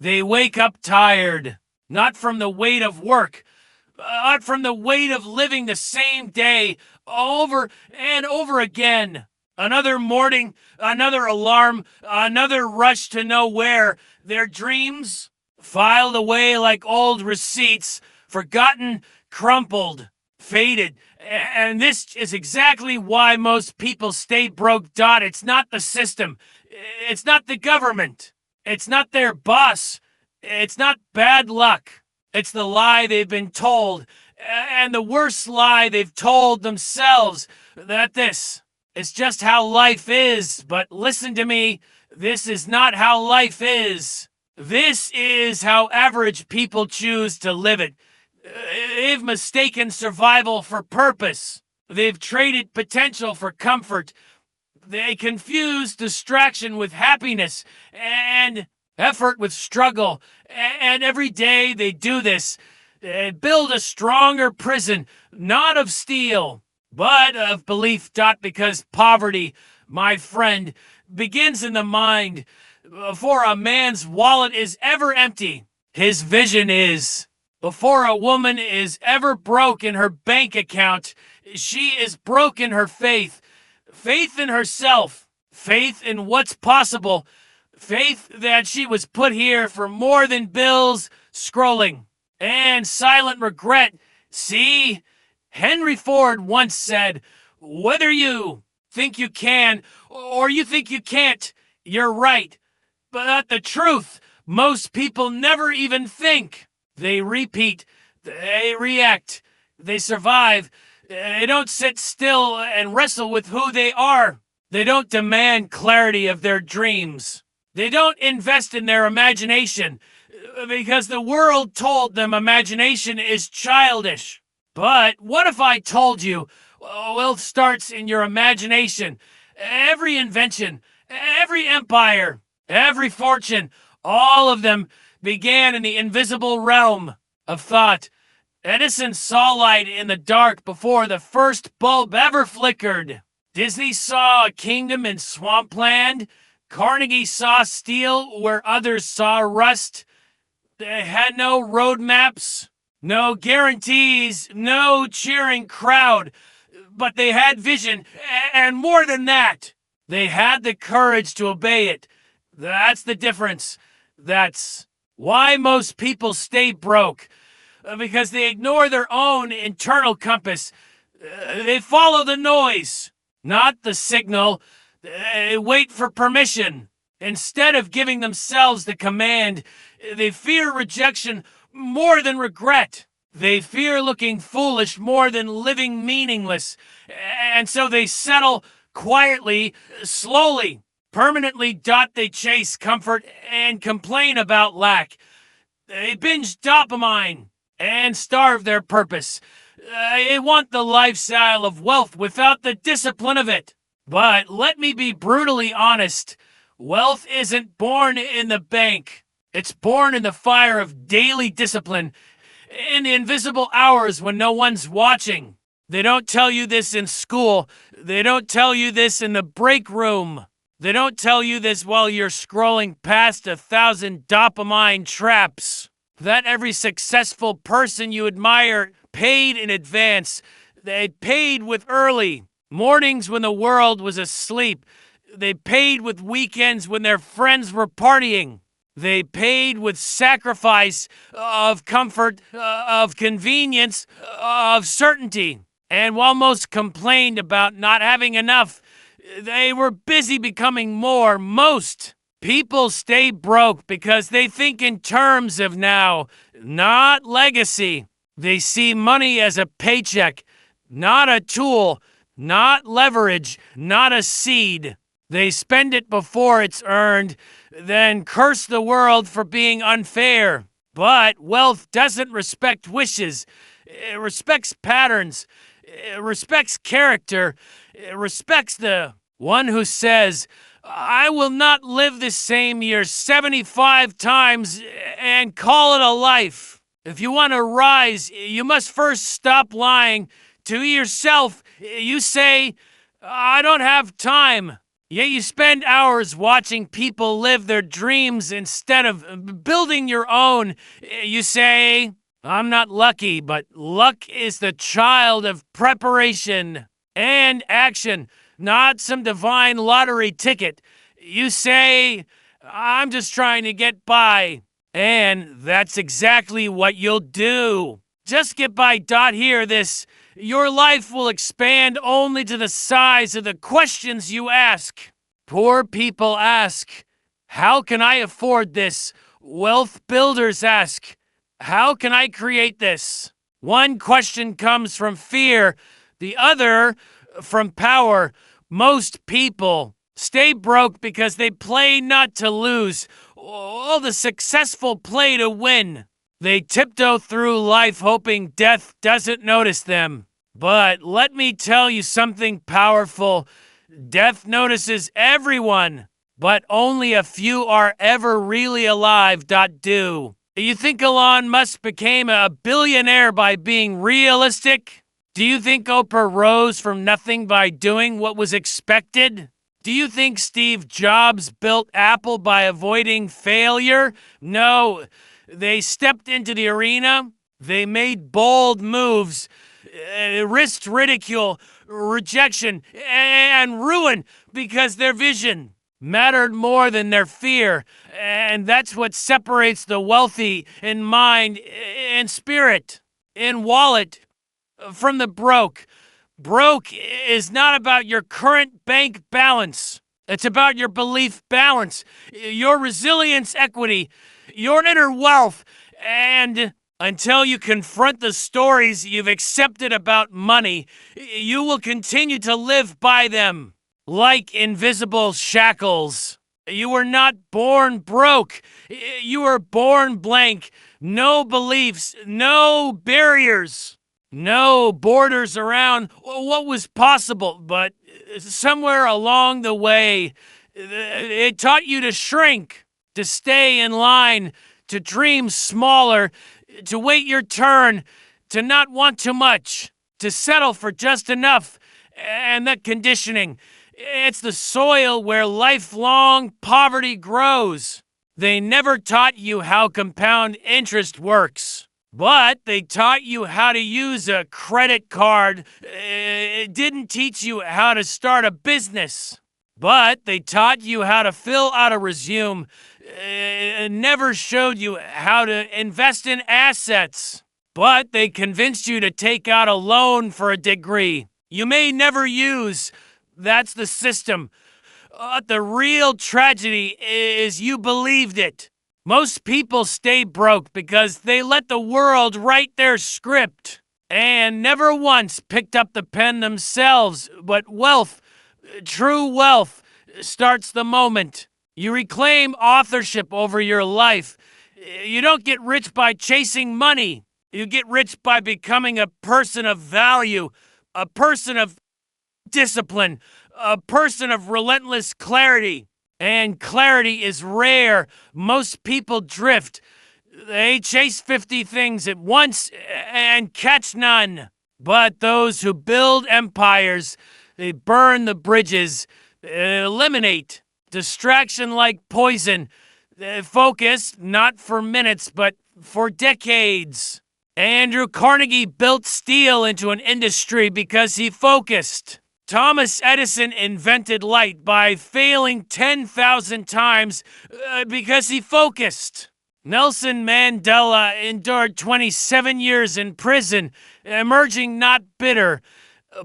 They wake up tired, not from the weight of work, but from the weight of living the same day over and over again. Another morning, another alarm, another rush to nowhere. Their dreams filed away like old receipts, forgotten, crumpled, faded. And this is exactly why most people stay broke. It's not the system. It's not the government. It's not their boss. It's not bad luck. It's the lie they've been told, and the worst lie they've told themselves, that this is just how life is. But listen to me, this is not how life is. This is how average people choose to live it. They've mistaken survival for purpose. They've traded potential for comfort. They confuse distraction with happiness and effort with struggle. And every day they do this. They build a stronger prison, not of steel, but of belief. Because poverty, my friend, begins in the mind. Before a man's wallet is ever empty, his vision is. Before a woman is ever broke in her bank account, she is broke in her faith. Faith in herself. Faith in what's possible. Faith that she was put here for more than bills, scrolling, and silent regret. See, Henry Ford once said, whether you think you can or you think you can't, you're right. But the truth, most people never even think. They repeat, they react, they survive. They don't sit still and wrestle with who they are. They don't demand clarity of their dreams. They don't invest in their imagination because the world told them imagination is childish. But what if I told you wealth starts in your imagination? Every invention, every empire, every fortune, all of them began in the invisible realm of thought. Edison saw light in the dark before the first bulb ever flickered. Disney saw a kingdom in swampland. Carnegie saw steel where others saw rust. They had no roadmaps, no guarantees, no cheering crowd. But they had vision, and more than that, they had the courage to obey it. That's the difference. That's why most people stay broke. Because they ignore their own internal compass. They follow the noise, not the signal. They wait for permission. Instead of giving themselves the command, they fear rejection more than regret. They fear looking foolish more than living meaningless. And so they settle quietly, slowly, permanently. They chase comfort and complain about lack. They binge dopamine and starve their purpose. They want the lifestyle of wealth without the discipline of it. But let me be brutally honest. Wealth isn't born in the bank. It's born in the fire of daily discipline, in the invisible hours when no one's watching. They don't tell you this in school. They don't tell you this in the break room. They don't tell you this while you're scrolling past 1,000 dopamine traps. That every successful person you admire paid in advance. They paid with early mornings when the world was asleep. They paid with weekends when their friends were partying. They paid with sacrifice of comfort, of convenience, of certainty. And while most complained about not having enough, they were busy becoming more. Most people stay broke because they think in terms of now, not legacy. They see money as a paycheck, not a tool, not leverage, not a seed. They spend it before it's earned, then curse the world for being unfair. But wealth doesn't respect wishes. It respects patterns. It respects character. It respects the one who says, I will not live the same year 75 times and call it a life. If you want to rise, you must first stop lying to yourself. You say, I don't have time. Yet you spend hours watching people live their dreams instead of building your own. You say, I'm not lucky, but luck is the child of preparation and action, not some divine lottery ticket. You say, I'm just trying to get by. And that's exactly what you'll do. Just get by. Hear this. Your life will expand only to the size of the questions you ask. Poor people ask, how can I afford this? Wealth builders ask, how can I create this? One question comes from fear, the other from power. Most people stay broke because they play not to lose. All the successful play to win. They tiptoe through life hoping death doesn't notice them. But let me tell you something powerful. Death notices everyone, but only a few are ever really alive. Do you think Elon Musk became a billionaire by being realistic? Do you think Oprah rose from nothing by doing what was expected? Do you think Steve Jobs built Apple by avoiding failure? No, they stepped into the arena. They made bold moves, risked ridicule, rejection, and ruin because their vision mattered more than their fear. And that's what separates the wealthy in mind, in spirit, in wallet from the broke. Broke is not about your current bank balance. It's about your belief balance, your resilience equity, your inner wealth. And until you confront the stories you've accepted about money, you will continue to live by them like invisible shackles. You were not born broke. You were born blank. No beliefs, no barriers. No borders around what was possible, but somewhere along the way, it taught you to shrink, to stay in line, to dream smaller, to wait your turn, to not want too much, to settle for just enough. And that conditioning, it's the soil where lifelong poverty grows. They never taught you how compound interest works. But they taught you how to use a credit card. It didn't teach you how to start a business. But they taught you how to fill out a resume. It never showed you how to invest in assets. But they convinced you to take out a loan for a degree you may never use. That's the system. The real tragedy is you believed it. Most people stay broke because they let the world write their script and never once picked up the pen themselves. But wealth, true wealth, starts the moment you reclaim authorship over your life. You don't get rich by chasing money. You get rich by becoming a person of value, a person of discipline, a person of relentless clarity. And clarity is rare. Most people drift. They chase 50 things at once and catch none. But those who build empires, they burn the bridges, eliminate distraction like poison. They focus not for minutes, but for decades. Andrew Carnegie built steel into an industry because he focused. Thomas Edison invented light by failing 10,000 times because he focused. Nelson Mandela endured 27 years in prison, emerging not bitter,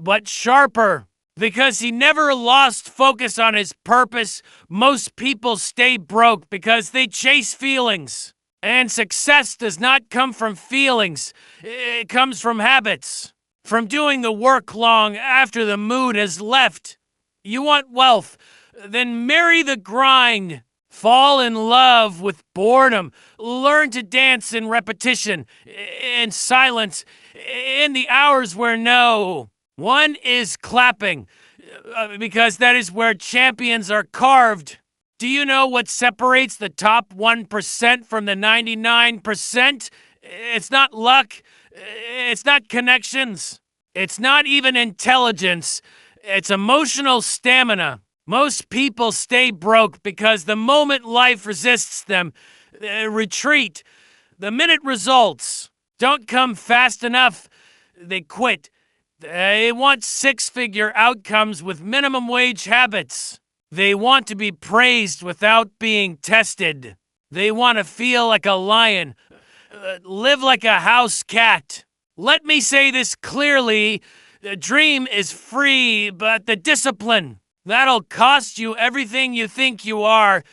but sharper. Because he never lost focus on his purpose. Most people stay broke because they chase feelings. And success does not come from feelings. It comes from habits. From doing the work long after the mood has left. You want wealth? Then marry the grind. Fall in love with boredom. Learn to dance in repetition, in silence, in the hours where no one is clapping, because that is where champions are carved. Do you know what separates the top 1% from the 99%? It's not luck. It's not connections. It's not even intelligence. It's emotional stamina. Most people stay broke because the moment life resists them, retreat. The minute results don't come fast enough, they quit. They want six-figure outcomes with minimum wage habits. They want to be praised without being tested. They want to feel like a lion, live like a house cat. Let me say this clearly. The dream is free, but the discipline, that'll cost you everything you think you are,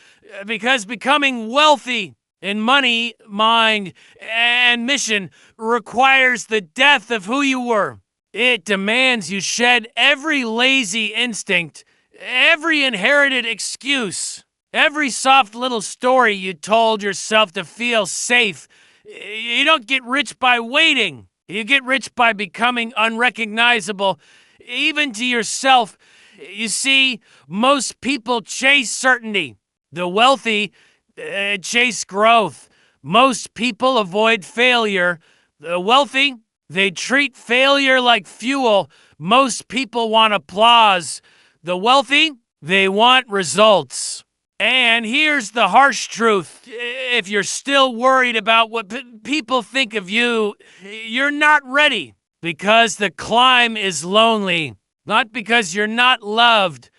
because becoming wealthy in money, mind, and mission requires the death of who you were. It demands you shed every lazy instinct, every inherited excuse, every soft little story you told yourself to feel safe. You don't get rich by waiting. You get rich by becoming unrecognizable, even to yourself. You see, most people chase certainty. The wealthy chase growth. Most people avoid failure. The wealthy, they treat failure like fuel. Most people want applause. The wealthy, they want results. And here's the harsh truth. If you're still worried about what people think of you, you're not ready, because the climb is lonely. Not because you're not loved,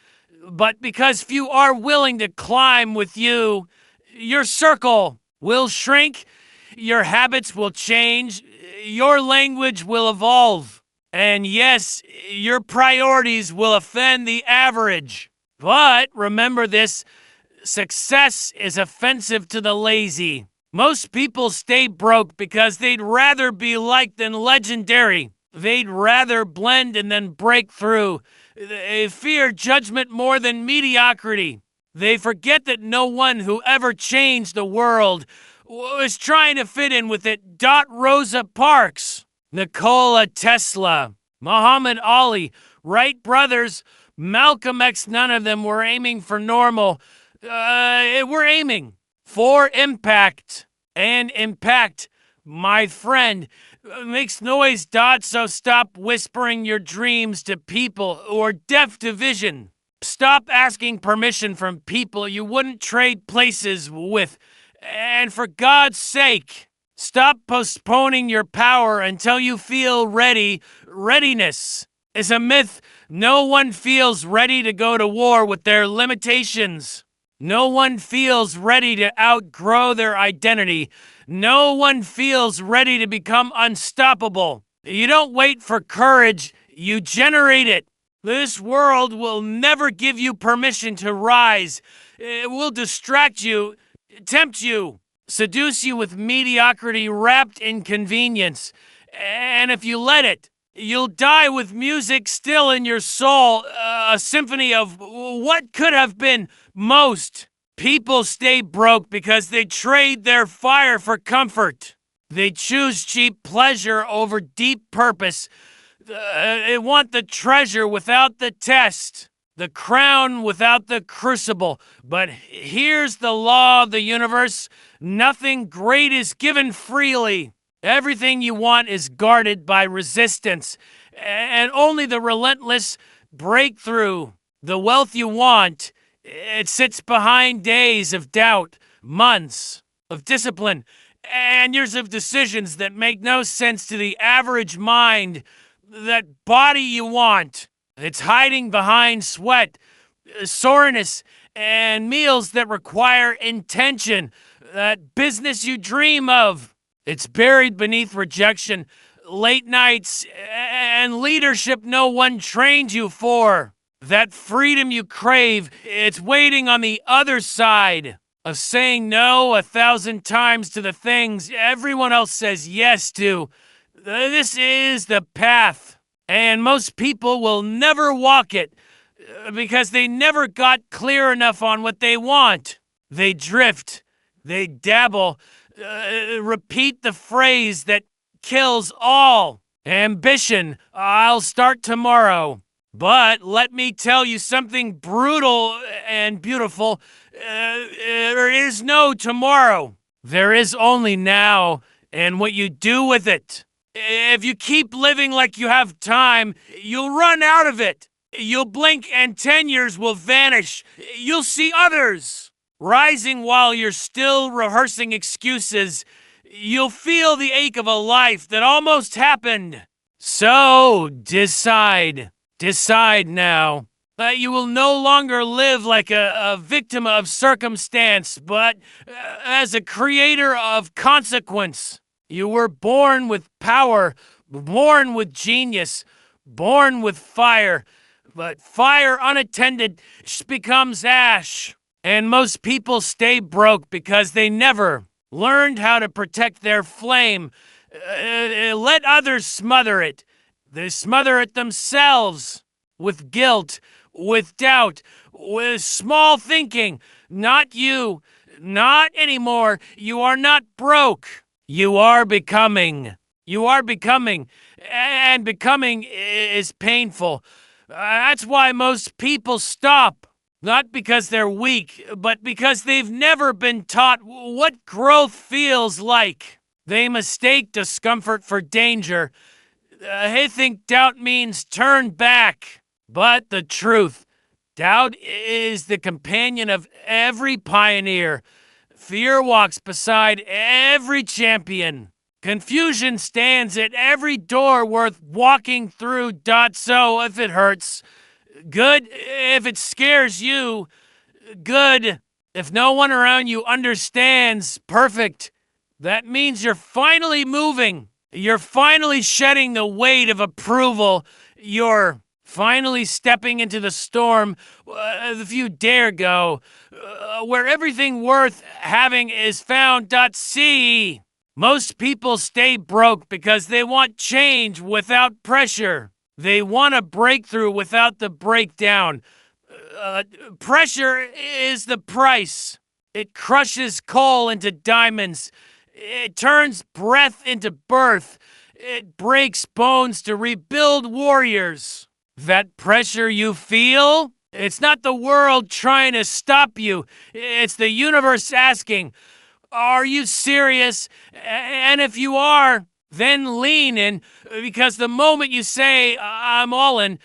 but because few are willing to climb with you. Your circle will shrink, your habits will change, your language will evolve, and yes, your priorities will offend the average. But remember this, success is offensive to the lazy. Most people stay broke because they'd rather be liked than legendary. They'd rather blend and then break through. They fear judgment more than mediocrity. They forget that no one who ever changed the world was trying to fit in with it. Rosa Parks, Nikola Tesla, Muhammad Ali, Wright brothers, Malcolm X, none of them were aiming for normal. We're aiming for impact. And impact, my friend, makes noise. So stop whispering your dreams to people who are deaf to vision. Stop asking permission from people you wouldn't trade places with. And for God's sake, stop postponing your power until you feel ready. Readiness is a myth. No one feels ready to go to war with their limitations. No one feels ready to outgrow their identity. No one feels ready to become unstoppable. You don't wait for courage, you generate it. This world will never give you permission to rise. It will distract you, tempt you, seduce you with mediocrity wrapped in convenience. And if you let it, you'll die with music still in your soul, a symphony of what could have been. Most people stay broke because they trade their fire for comfort. They choose cheap pleasure over deep purpose. They want the treasure without the test, the crown without the crucible. But here's the law of the universe. Nothing great is given freely. Everything you want is guarded by resistance, and only the relentless break through. The wealth you want, it sits behind days of doubt, months of discipline, and years of decisions that make no sense to the average mind. That body you want, it's hiding behind sweat, soreness, and meals that require intention. That business you dream of, it's buried beneath rejection, late nights, and leadership no one trained you for. That freedom you crave, it's waiting on the other side of saying no 1,000 times to the things everyone else says yes to. This is the path, and most people will never walk it because they never got clear enough on what they want. They drift, they dabble, repeat the phrase that kills all. Ambition, I'll start tomorrow. But let me tell you something brutal and beautiful. There is no tomorrow. There is only now and what you do with it. If you keep living like you have time, you'll run out of it. You'll blink and 10 years will vanish. You'll see others rising while you're still rehearsing excuses. You'll feel the ache of a life that almost happened. So decide. Decide now that you will no longer live like a victim of circumstance, but as a creator of consequence. You were born with power, born with genius, born with fire, but fire unattended becomes ash. And most people stay broke because they never learned how to protect their flame. Let others smother it. They smother it themselves with guilt, with doubt, with small thinking. Not you. Not anymore. You are not broke. You are becoming. You are becoming. And becoming is painful. That's why most people stop. Not because they're weak, but because they've never been taught what growth feels like. They mistake discomfort for danger. They think doubt means turn back. But the truth, doubt is the companion of every pioneer. Fear walks beside every champion. Confusion stands at every door worth walking through. So if it hurts, good if it scares you, good if no one around you understands, perfect. That means you're finally moving. You're finally shedding the weight of approval. You're finally stepping into the storm, if you dare go, where everything worth having is found. See, most people stay broke because they want change without pressure. They want a breakthrough without the breakdown. Pressure is the price. It crushes coal into diamonds. It turns breath into birth. It breaks bones to rebuild warriors. That pressure you feel, it's not the world trying to stop you. It's the universe asking, are you serious? And if you are, then lean in, because the moment you say, I'm all in,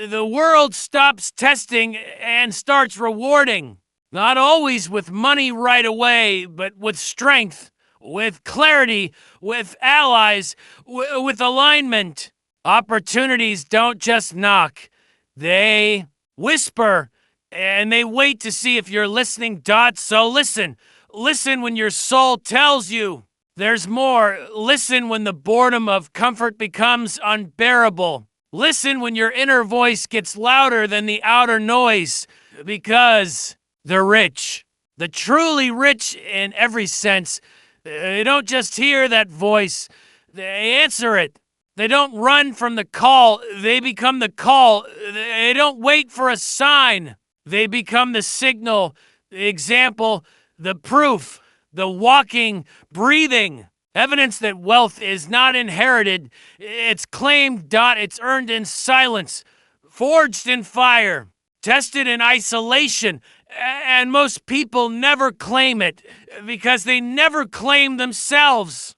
the world stops testing and starts rewarding. Not always with money right away, but with strength, with clarity, with allies, with alignment. Opportunities don't just knock. They whisper, and they wait to see if you're listening. So listen. Listen when your soul tells you there's more. Listen when the boredom of comfort becomes unbearable. Listen when your inner voice gets louder than the outer noise, because the rich, the truly rich in every sense, they don't just hear that voice, they answer it. They don't run from the call, they become the call. They don't wait for a sign, they become the signal, the example, the proof, the walking, breathing. Evidence that wealth is not inherited, it's claimed. It's earned in silence, forged in fire, tested in isolation. And most people never claim it because they never claim themselves.